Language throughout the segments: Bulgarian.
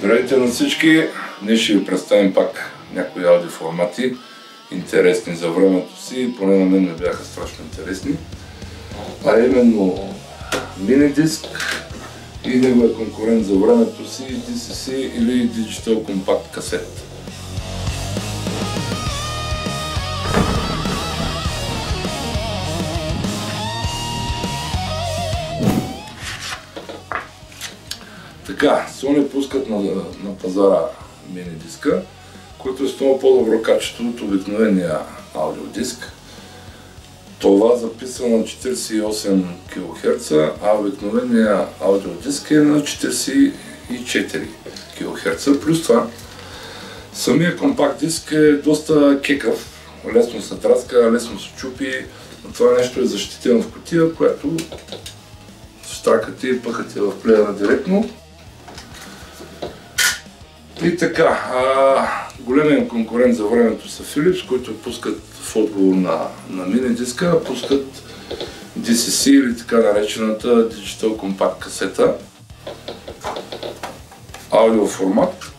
Здравейте на всички! Днес ще ви представим пак някои аудиоформати, интересни за времето си, поне на мен не бяха страшно интересни. А именно мини диск и неговия конкурент за времето си DCC или Digital Compact Cassette. Така, Sony пускат на пазара мини диска, който е с много по-добро качество от обикновения аудиодиск. Това записва на 48 кГц, а обикновения аудиодиск е на 44 кГц. Плюс това, самия компакт диск е доста кекав, лесно се траска, лесно се чупи, но това нещо е защитено в кутия, която штракате и пъхате в плеера директно. И така, големият конкурент за времето са Philips, които пускат в отговор на мини диска, пускат DCC или така наречената Digital Compact касета. Аудиоформат.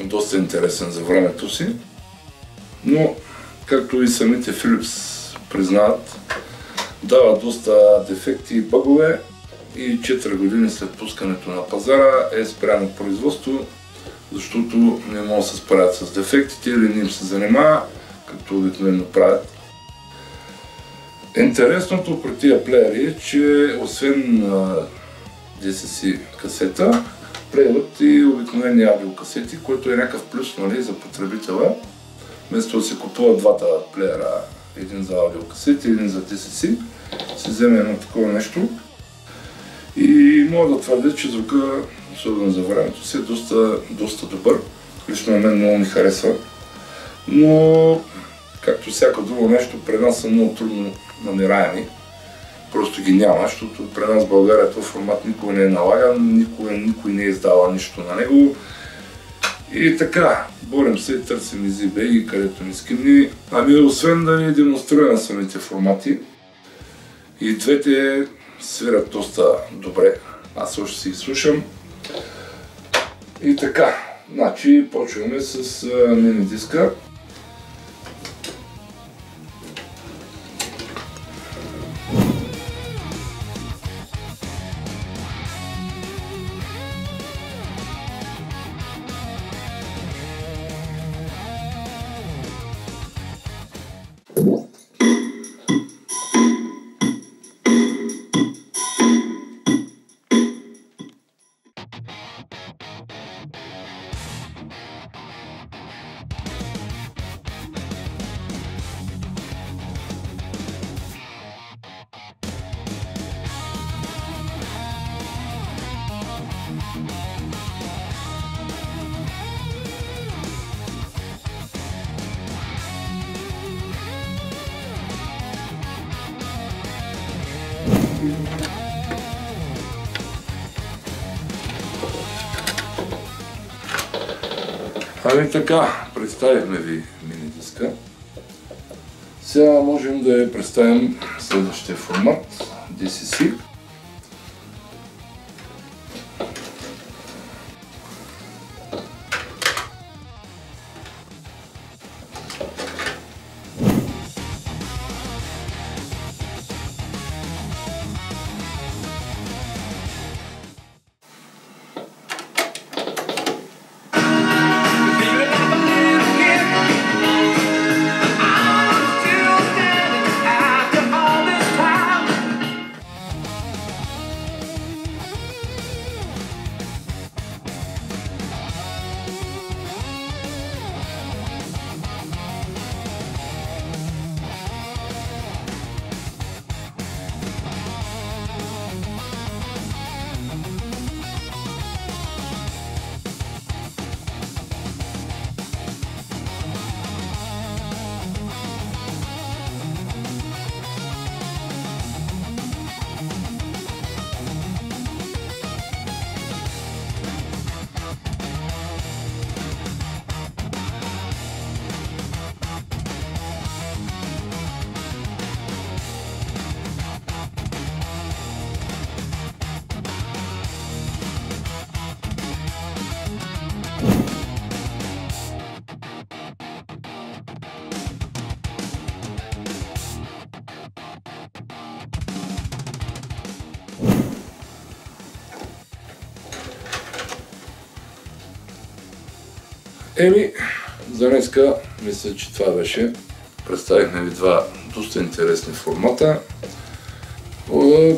Доста интересен за времето си, но както и самите Philips признават, дава доста дефекти и бъгове. И 4 години след пускането на пазара е спряно производство, защото не могат да се справят с дефектите или не им се занимава, както обикновено правят. Интересното при тия плеери е, че освен DCC касета, плеерат и обикновени аудиокасети, което е някакъв плюс, нали, за потребителя. Вместо да се купуват двата плеера, един за аудиокасети и един за DCC, се вземе едно такова нещо. И мога да твърдя, че звука, особено за времето си, е доста добър. Лично на мен много ми харесва. Но, както всяко друго нещо, при нас са много трудно намираеми. Просто ги няма, защото при нас в България този формат никога не е налаган, никой не е издава нищо на него. И така, борим се и търсим из eBay, където ни скимни. Ами, освен да ни демонстрираме самите формати, и двете свират доста добре. Аз още си ги слушам. И така, значи почваме с мини диска. Ами така, представихме ви мини диска. Сега можем да я представим следващия формат, DCC. За днеска мисля, че това беше. Представихме ви два доста интересни формата.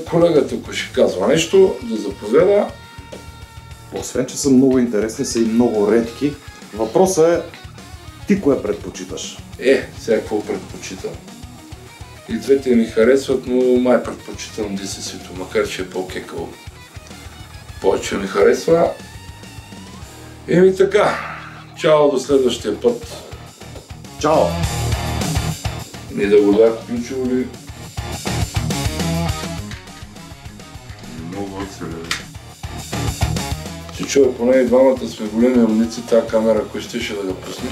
Колегата, ако ще казва нещо, да заповяда. Освен, че са много интересни, са и много редки. Въпросът е, ти кое предпочиташ? Сега какво предпочитам? И двете ми харесват, но май предпочитам DCC-то, макар че е по-кекъл. Повече ми харесва. Така, чао до следващия път. Чао! И да го дах ключово ли? Много оцелева. Че човек, поне и двамата сме големи умници, тази камера, ако щеше да го пусне.